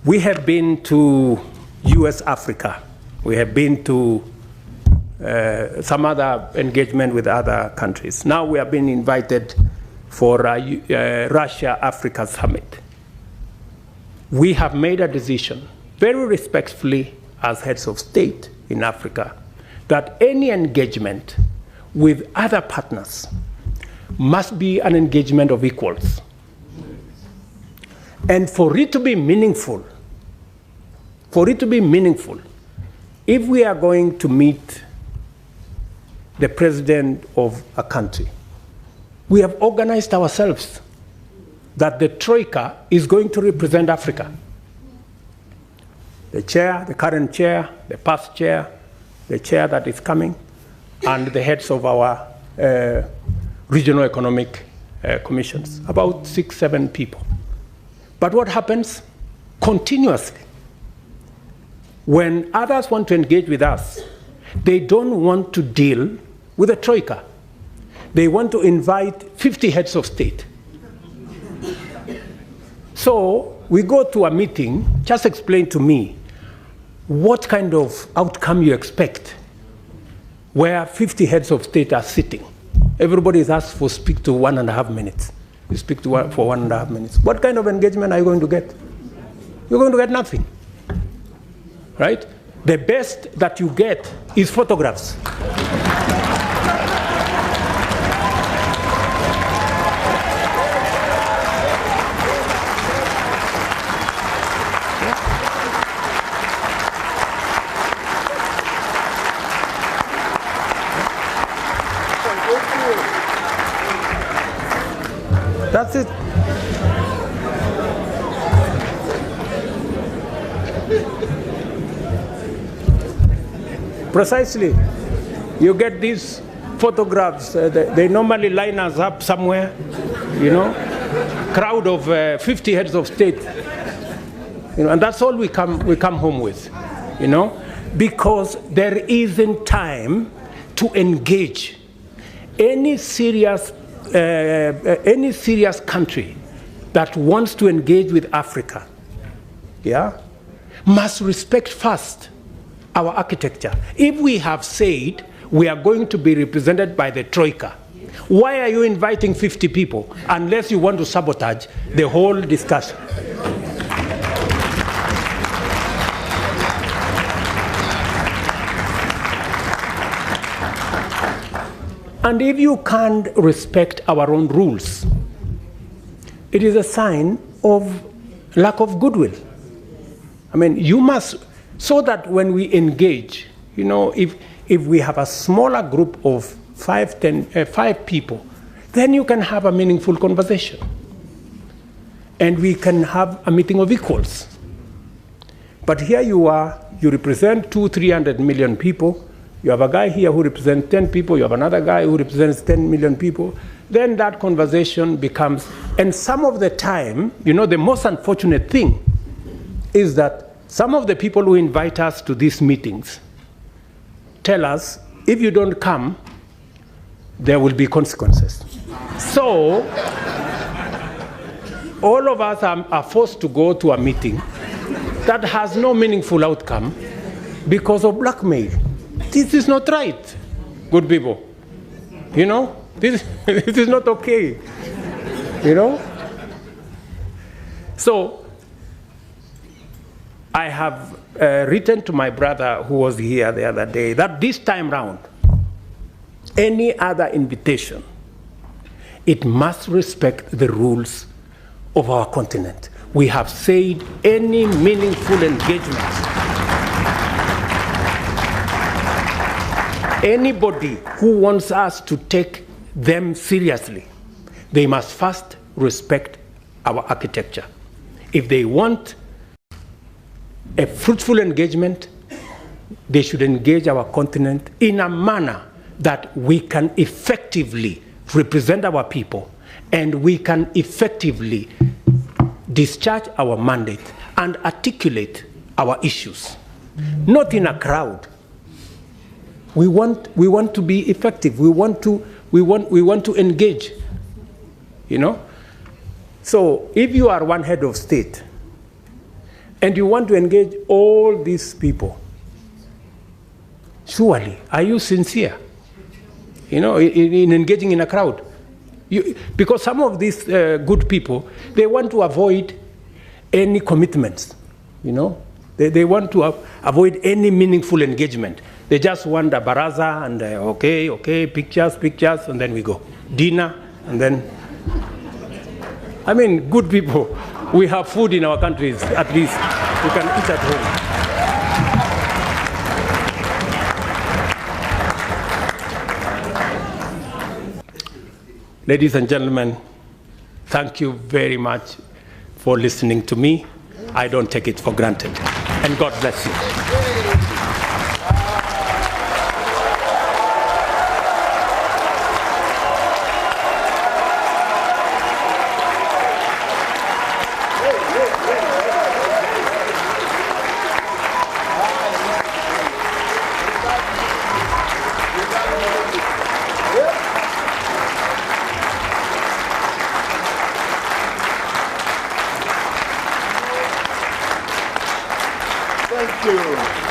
We have been to US Africa. We have been to some other engagement with other countries. Now we have been invited for Russia-Africa Summit. We have made a decision, very respectfully as heads of state in Africa, that any engagement with other partners must be an engagement of equals. And for it to be meaningful, if we are going to meet the president of a country, we have organized ourselves that the Troika is going to represent Africa. The chair, the current chair, the past chair, the chair that is coming, and the heads of our regional economic commissions, about 6, 7 people. But what happens continuously? When others want to engage with us, they don't want to deal with a troika. They want to invite 50 heads of state. So we go to a meeting, just explain to me what kind of outcome you expect where 50 heads of state are sitting. Everybody is asked for speak to 1.5 minutes. You speak to for 1.5 minutes. What kind of engagement are you going to get? You're going to get nothing, right? The best that you get is photographs. That's it. Precisely. You get these photographs, they normally line us up somewhere, you know, crowd of 50 heads of state, you know, and that's all we come home with, you know, because there isn't time to engage any serious country that wants to engage with Africa, yeah, must respect first our architecture. If we have said we are going to be represented by the Troika, why are you inviting 50 people unless you want to sabotage the whole discussion? And if you can't respect our own rules, it is a sign of lack of goodwill. I mean, you must, so that when we engage, you know, if we have a smaller group of 5 people, then you can have a meaningful conversation. And we can have a meeting of equals. But here you are, you represent 200-300 million people. You have a guy here who represents 10 people, you have another guy who represents 10 million people, then that conversation becomes, and some of the time, you know, the most unfortunate thing is that some of the people who invite us to these meetings tell us, if you don't come, there will be consequences. So, all of us are forced to go to a meeting that has no meaningful outcome because of blackmail. This is not right, good people. You know, this is not okay, you know? So, I have written to my brother who was here the other day that this time round, any other invitation, it must respect the rules of our continent. We have said any meaningful engagement, anybody who wants us to take them seriously, they must first respect our architecture. If they want a fruitful engagement, they should engage our continent in a manner that we can effectively represent our people and we can effectively discharge our mandate and articulate our issues, not in a crowd. We want to be effective. We want to engage, you know. So if you are one head of state and you want to engage all these people, surely, are you sincere? In engaging in a crowd? Because some of these good people, they want to avoid any commitments, They want to avoid any meaningful engagement. They just want a baraza and okay, pictures, and then we go. Dinner, and then... I mean, good people, we have food in our countries, at least. You can eat at home. Ladies and gentlemen, thank you very much for listening to me. I don't take it for granted. And God bless you. Thank you.